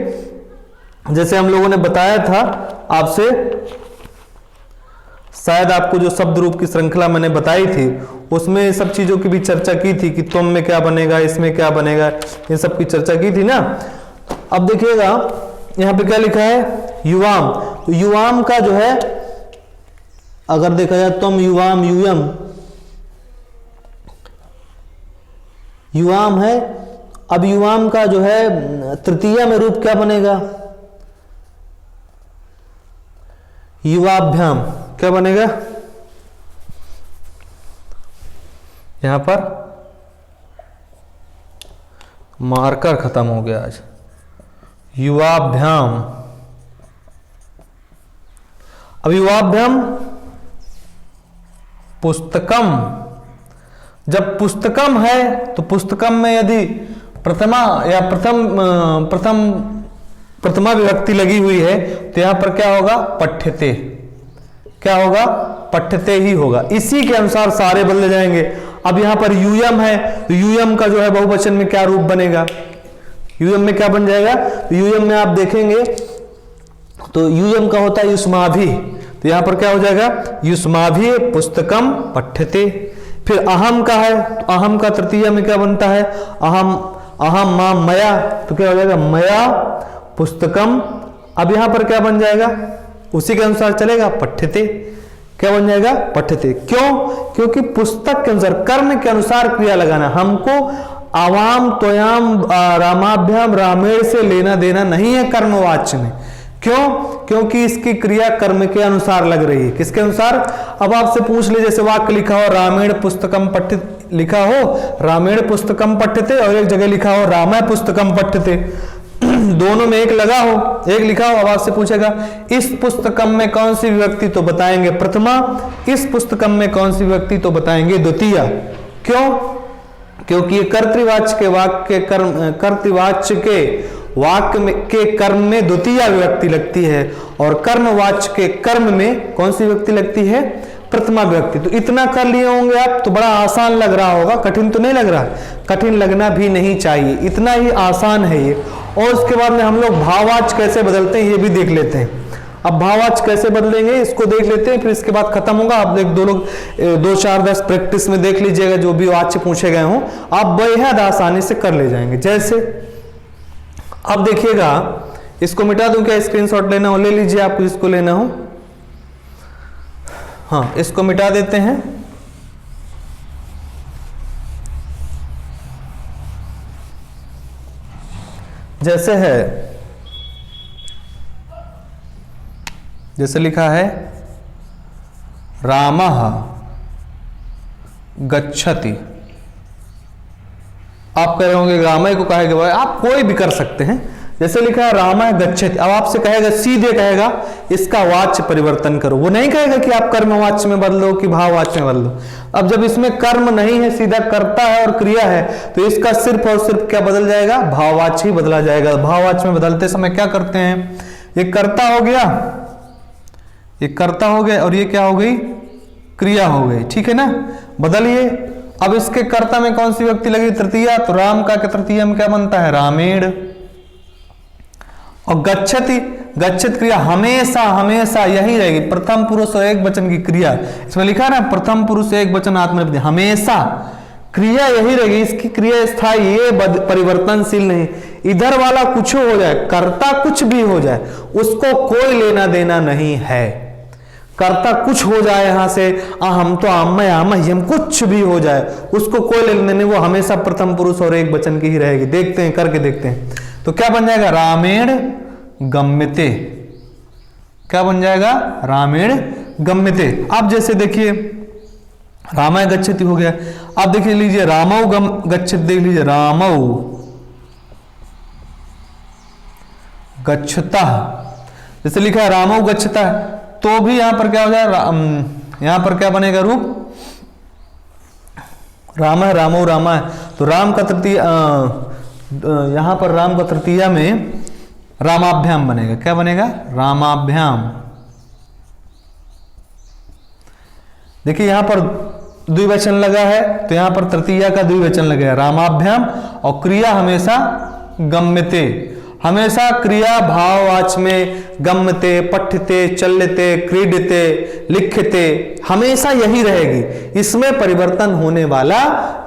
जैसे हम लोगों ने बताया था आपसे, शायद आपको जो शब्द रूप की श्रृंखला मैंने बताई थी उसमें सब चीजों की भी चर्चा की थी कि तुम में क्या बनेगा, इसमें क्या बनेगा, ये सब की चर्चा की थी ना। अब देखिएगा यहां पे क्या लिखा है? युवाम। तो युवाम का जो है अगर देखा जाए तुम युवाम यूयम, युवाम है। अब युवाम का जो है तृतीया में रूप क्या बनेगा? युवाभ्याम। क्या बनेगा? यहां पर मार्कर खत्म हो गया आज। युवाभ्याम। अब युवाभ्याम पुस्तकम। जब पुस्तकम है तो पुस्तकम में यदि प्रथमा या प्रथमा विभक्ति लगी हुई है तो यहां पर क्या होगा? पठ्यते। क्या होगा? पठ्यते ही होगा। इसी के अनुसार सारे बदले जाएंगे। अब यहां पर यूयम है तो यूयम का जो है बहुवचन में क्या रूप बनेगा? यूयम में क्या बन जाएगा? तो यूयम में आप देखेंगे तो यूयम का होता है युष्माभि, तो यहां पर क्या हो जाएगा? युष्माभि पुस्तकम पठ्यते। फिर अहम का है तो अहम का तृतीय में क्या बनता है? अहम अहम मां मया, तो क्या हो जाएगा? मया पुस्तकम। अब यहां पर क्या बन जाएगा? उसी के अनुसार चलेगा, पठ्यते। क्या बन जाएगा? पठ्यते। क्यों? क्योंकि पुस्तक के अनुसार, कर्म के अनुसार क्रिया लगाना। हमको आवाम त्वयाम रामाभ्याम रामेण से लेना देना नहीं है कर्मवाच्य में। क्यों? क्योंकि इसकी क्रिया कर्म के अनुसार लग रही है। किसके अनुसार? अब आपसे पूछ ले, जैसे वाक्य लिखा हो रामेण पुस्तकम पठ्यते, लिखा हो रामेण पुस्तकम पठ्यते और एक जगह लिखा हो रामाय पुस्तकम पठ्यते, दोनों में एक लगा हो, एक लिखा हो, अब आपसे पूछेगा इस पुस्तकम में कौन सी विभक्ति, तो बताएंगे प्रथमा। इस पुस्तकम में कौन सी विभक्ति, तो बताएंगे द्वितीया। क्यों? क्योंकि ये कर्तृवाच्य के वाक्य कर्म, कर्तृवाच्य के वाक्य में के कर्म में द्वितीया विभक्ति लगती है, और कर्मवाच्य के कर्म में कौन सी विभक्ति लगती है, प्रथमा विभक्ति। तो इतना कर लिए होंगे आप तो बड़ा आसान लग रहा होगा, कठिन तो नहीं लग रहा, कठिन लगना भी नहीं चाहिए, इतना ही आसान है ये। और उसके बाद में हम लोग भाववाच्य कैसे बदलते हैं ये भी देख लेते हैं। अब भाववाच्य कैसे बदलेंगे इसको देख लेते हैं, फिर इसके बाद खत्म होगा। आप दो लोग 2-4-10 प्रैक्टिस में देख लीजिएगा, जो भी वाच्य पूछे गए हों आप बेहद आसानी से कर ले जाएंगे। जैसे अब देखिएगा, इसको मिटा दूं क्या, स्क्रीनशॉट लेना हो ले लीजिए, आपको इसको लेना हो। हाँ, इसको मिटा देते हैं। जैसे है, जैसे लिखा है रामः गच्छति। आप कह रहे होंगे रामय को कहेगा, भाई आप कोई भी कर सकते हैं। जैसे लिखा है रामः गच्छति, अब आपसे कहेगा, सीधे कहेगा इसका वाच्य परिवर्तन करो। वो नहीं कहेगा कि आप कर्मवाच्य में बदलो कि भाववाच्य में बदलो। अब जब इसमें कर्म नहीं है, सीधा कर्ता है और क्रिया है, तो इसका सिर्फ और सिर्फ क्या बदल जाएगा, भाववाच्य ही बदला जाएगा। भाववाच्य में बदलते समय क्या करते हैं, ये कर्ता हो गया, ये कर्ता हो गया, और ये क्या हो गई, क्रिया हो गई। ठीक है ना, बदलिए। अब इसके कर्ता में कौन सी विभक्ति लगी, तृतीया, तो राम का तृतीया में क्या बनता है, रामेण। और गच्छति, गच्छत क्रिया हमेशा हमेशा यही रहेगी, प्रथम पुरुष और एक वचन की क्रिया। इसमें लिखा है ना प्रथम पुरुष एक वचन आत्मनेपदी, हमेशा क्रिया यही रहेगी, इसकी क्रिया स्थायी, ये परिवर्तनशील नहीं। इधर वाला कुछ हो जाए, कर्ता कुछ भी हो जाए, उसको कोई लेना देना नहीं है। कर्ता कुछ हो जाए यहां से, हम तो आमय आमह्यम, कुछ भी हो जाए, उसको कोई लेना नहीं, वो हमेशा प्रथम पुरुष और एक वचन की ही रहेगी। देखते हैं, करके देखते हैं। तो क्या बन जाएगा, रामेण गम्यते। क्या बन जाएगा, रामेण गम्यते। अब जैसे देखिए रामाय गच्छति हो गया। अब देख लीजिए रामौ गच्छति, देख लीजिए रामौ गच्छता, जैसे लिखा है रामौ गच्छता, तो भी यहां पर क्या हो जाए, यहां पर क्या बनेगा रूप, राम है, रामो रामा है, तो राम का तृतीया, यहां पर राम का तृतीया में रामाभ्याम बनेगा। क्या बनेगा, रामाभ्याम। देखिए यहां पर द्विवचन लगा है, तो यहां पर तृतीया का द्विवचन लगेगा, रामाभ्याम। और क्रिया हमेशा गम्यते, हमेशा क्रिया भाववाच्य में गम्यते, पठ्यते, चल्यते, क्रीडते, लिखते, हमेशा यही रहेगी, इसमें परिवर्तन होने वाला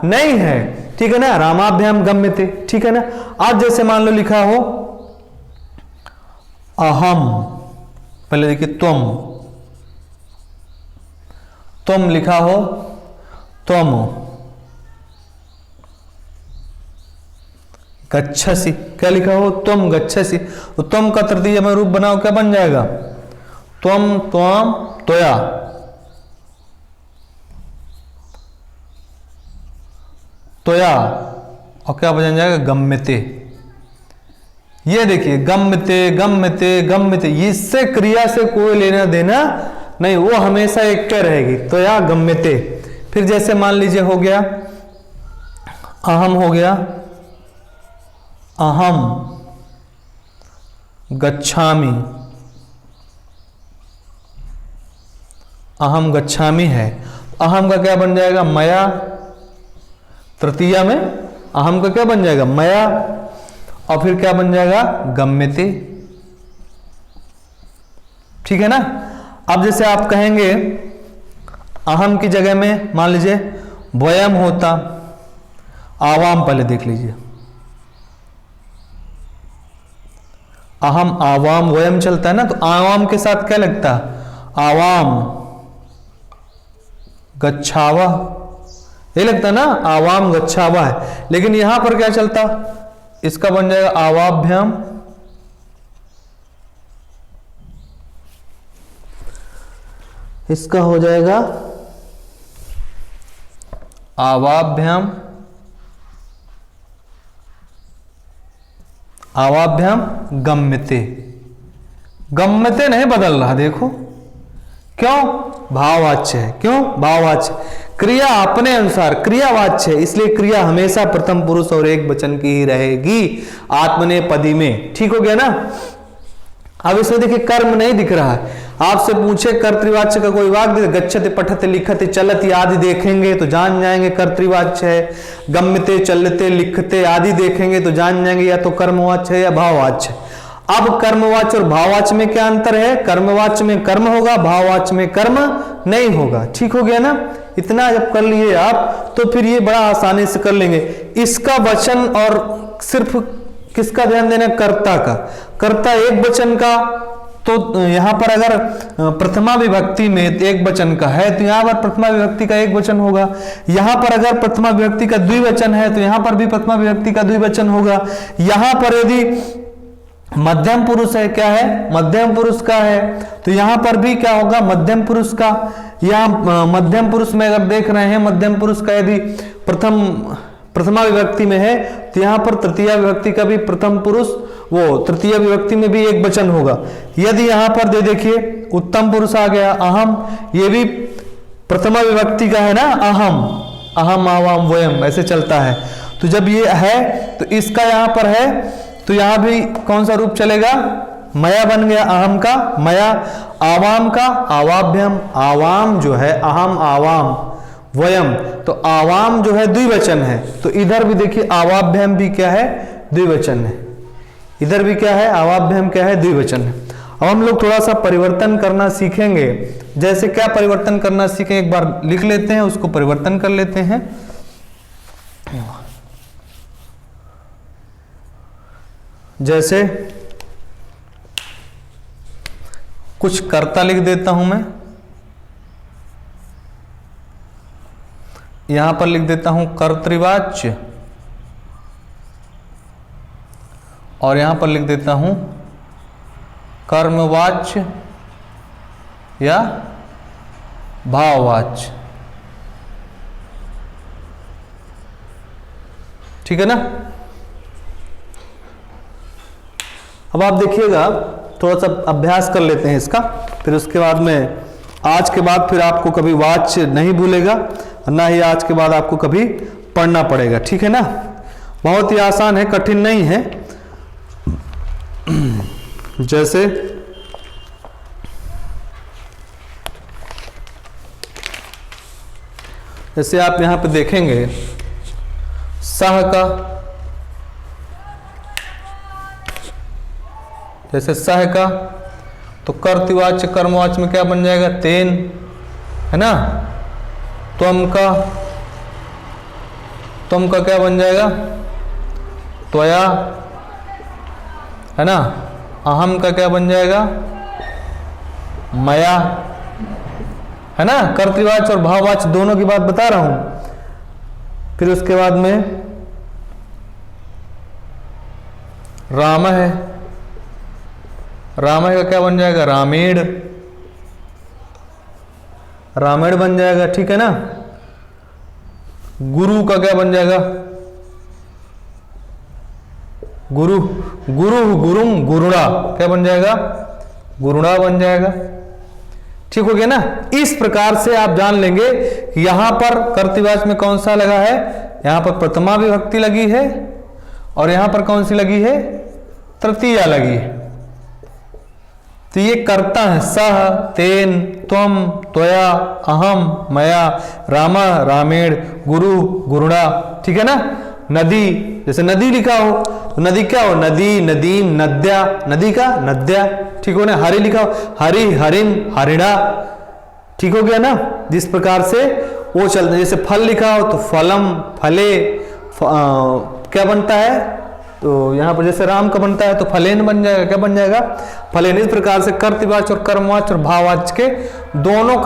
नहीं है। ठीक है ना, रामाभ्याम गम्यते। ठीक है ना। आज जैसे मान लो लिखा हो अहम, पहले देखिए तुम लिखा हो त्वम, गच्छसि, क्या लिखा हो, तुम गच्छसि, तो तुम का तृतीय में रूप बनाओ, क्या बन जाएगा, त्वम त्वम त्वया, त्वया, और क्या बन जाएगा, गम्यते। ये देखिए गम्यते गम्यते गम्यते, इससे क्रिया से कोई लेना देना नहीं, वो हमेशा एक क्या रहेगी, त्वया गम्यते। फिर जैसे मान लीजिए हो गया अहम, हो गया अहम गच्छामि, अहम गच्छामि है, अहम का क्या बन जाएगा, मया, तृतीया में अहम का क्या बन जाएगा, मया, और फिर क्या बन जाएगा, गम्यते। ठीक है ना। अब जैसे आप कहेंगे अहम की जगह में मान लीजिए वयम होता, आवाम, पहले देख लीजिए अहम आवाम वयम चलता है ना, तो आवाम के साथ क्या लगता है, आवाम गच्छावा, ये लगता है ना, आवाम गच्छावा है। लेकिन यहां पर क्या चलता, इसका बन जाएगा आवाभ्याम, इसका हो जाएगा आवाभ्याम, अवाभ्याम गम्यते, गम्यते नहीं बदल रहा, देखो क्यों, भाववाच्य है, क्यों भाववाच्य, क्रिया अपने अनुसार क्रियावाच्य है, इसलिए क्रिया हमेशा प्रथम पुरुष और एक वचन की ही रहेगी आत्मनेपदी में। ठीक हो गया ना। अब इसमें देखिए कर्म नहीं दिख रहा है, आपसे पूछे कर्तृवाच्य का कोई वाक्य, गच्छते पठते लिखते चलते आदि देखेंगे तो जान जाएंगे कर्तृवाच्य है, गम्यते चलते लिखते आदि देखेंगे तो जान जाएंगे या तो कर्मवाच्य है या भाववाच्य। अब कर्मवाच्य और भाववाच्य में क्या अंतर है, कर्मवाच्य में कर्म होगा, भाववाच्य में कर्म नहीं होगा। ठीक हो गया ना। इतना जब कर लिए आप तो फिर ये बड़ा आसानी से कर लेंगे। इसका वचन और सिर्फ किसका ध्यान देना, कर्ता का, कर्ता एक वचन का, तो यहां पर अगर प्रथमा विभक्ति में एक वचन का है तो यहां पर प्रथमा विभक्ति का एक वचन होगा, यहां पर अगर प्रथमा विभक्ति का द्विवचन है तो यहां पर भी प्रथमा विभक्ति का द्विवचन होगा। यहां पर यदि मध्यम पुरुष है, क्या है, मध्यम पुरुष का है, तो यहां पर भी क्या होगा, मध्यम पुरुष का। यहां मध्यम पुरुष में अगर देख रहे हैं, मध्यम पुरुष का यदि प्रथमा विभक्ति में है तो यहां पर तृतीय विभक्ति का भी प्रथम पुरुष, वो तृतीय विभक्ति में भी एक वचन होगा। यदि यहां पर दे देखिए उत्तम पुरुष आ गया, अहम, ये भी प्रथमा विभक्ति का है ना, अहम, अहम आवाम वयम, ऐसे चलता है। तो जब ये है तो इसका यहां पर है तो यहां भी कौन सा रूप चलेगा, मया बन गया, अहम का मया, आवाम का आवाभ्यम, आवाम जो है अहम आवाम वयम, तो आवाम जो है द्विवचन है, तो इधर भी देखिए आवाभ्यम भी क्या है, द्विवचन है, इधर भी क्या है, आवाभ्यम क्या है, द्विवचन है। अब हम लोग थोड़ा सा परिवर्तन करना सीखेंगे। जैसे क्या परिवर्तन करना सीखें, एक बार लिख लेते हैं, उसको परिवर्तन कर लेते हैं। जैसे कुछ कर्ता लिख देता हूं मैं, यहां पर लिख देता हूं कर्तृवाच्य, और यहां पर लिख देता हूं कर्मवाच्य या भाववाच्य। ठीक है ना। अब आप देखिएगा, थोड़ा सा अभ्यास कर लेते हैं इसका, फिर उसके बाद में आज के बाद फिर आपको कभी वाच्य नहीं भूलेगा, ना ही आज के बाद आपको कभी पढ़ना पड़ेगा। ठीक है ना। बहुत ही आसान है, कठिन नहीं है। जैसे आप यहां पे देखेंगे सह का, जैसे सह का तो कर्तृवाच्य कर्मवाच्य में क्या बन जाएगा, तेन, है ना। त्वम का क्या बन जाएगा, त्वया, है ना। अहम का क्या बन जाएगा, मया, है ना। कर्तृवाच्य और भाववाच्य दोनों की बात बता रहा हूं। फिर उसके बाद में राम है, राम का क्या बन जाएगा, रामेण, रामेण बन जाएगा। ठीक है ना। गुरु का क्या बन जाएगा, गुरु, गुरु गुरुम गुरुड़ा, क्या बन जाएगा, गुरुड़ा बन जाएगा। ठीक हो गया ना। इस प्रकार से आप जान लेंगे कि यहां पर कर्तृवाच्य में कौन सा लगा है, यहां पर प्रथमा विभक्ति लगी है, और यहां पर कौन सी लगी है, तृतीया लगी है। तो ये कर्ता है, सह, तेन, त्वम, त्वया, अहम, मया, रामा, रामेण, गुरु, गुरुड़ा। ठीक है ना। नदी, जैसे नदी लिखा हो तो नदी क्या हो, नदी, नदीम, नद्या, नदी का नद्या। ठीक हो ना। हरि लिखा हो, हरि, हरिम, हरिणा। ठीक हो गया ना। जिस प्रकार से वो चलते, जैसे फल लिखा हो तो फलम, फले, क्या बनता है, तो यहां पर जैसे राम का बनता है तो फलेन बन जाएगा, क्या बन जाएगा, फलेन। इस प्रकार से कर्तृवाच्य और कर्मवाच्य और भाववाच्य के दोनों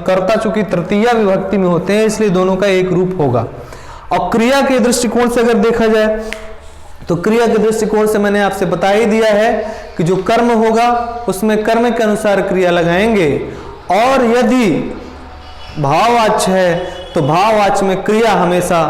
कर्ता चूंकि तृतीया विभक्ति में होते हैं, इसलिए दोनों का एक रूप होगा। और क्रिया के दृष्टिकोण से अगर देखा जाए तो क्रिया के दृष्टिकोण से मैंने आपसे बता ही दिया है कि जो कर्म होगा उसमें कर्म के अनुसार क्रिया लगाएंगे, और यदि भाववाच्य है तो भाववाच्य में क्रिया हमेशा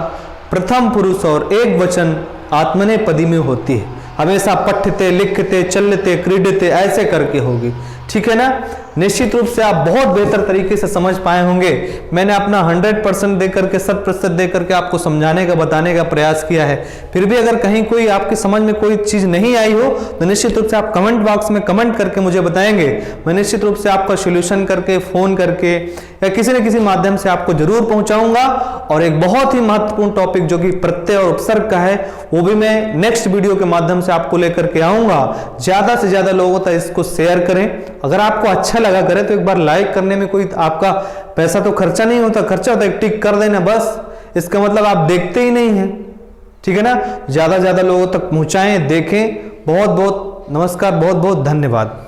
प्रथम पुरुष और एक वचन आत्मनेपदी में होती है। हमेशा पठ्यते, लिखते, चलते, क्रीडते ऐसे करके होगी। ठीक है ना। निश्चित रूप से आप बहुत बेहतर तरीके से समझ पाए होंगे। मैंने अपना 100% देकर के 100% देकर के आपको समझाने का, बताने का प्रयास किया है। फिर भी अगर कहीं कोई आपकी समझ में कोई चीज नहीं आई हो तो निश्चित रूप से आप कमेंट बॉक्स में कमेंट करके मुझे बताएंगे। मैं निश्चित रूप से आपका सोल्यूशन करके, फोन करके या किसी न किसी माध्यम से आपको जरूर पहुंचाऊंगा। और एक बहुत ही महत्वपूर्ण टॉपिक जो कि प्रत्यय और उपसर्ग का है, वो भी मैं नेक्स्ट वीडियो के माध्यम से आपको लेकर के आऊंगा। ज्यादा से ज्यादा लोगों तक इसको शेयर करें। अगर आपको अच्छा लगा करे तो एक बार लाइक करने में कोई आपका पैसा तो खर्चा नहीं होता, खर्चा होता है एक टिक कर देना बस। इसका मतलब आप देखते ही नहीं हैं। ठीक है ना। ज्यादा से ज्यादा लोगों तक पहुंचाएं, देखें। बहुत बहुत नमस्कार, बहुत बहुत धन्यवाद।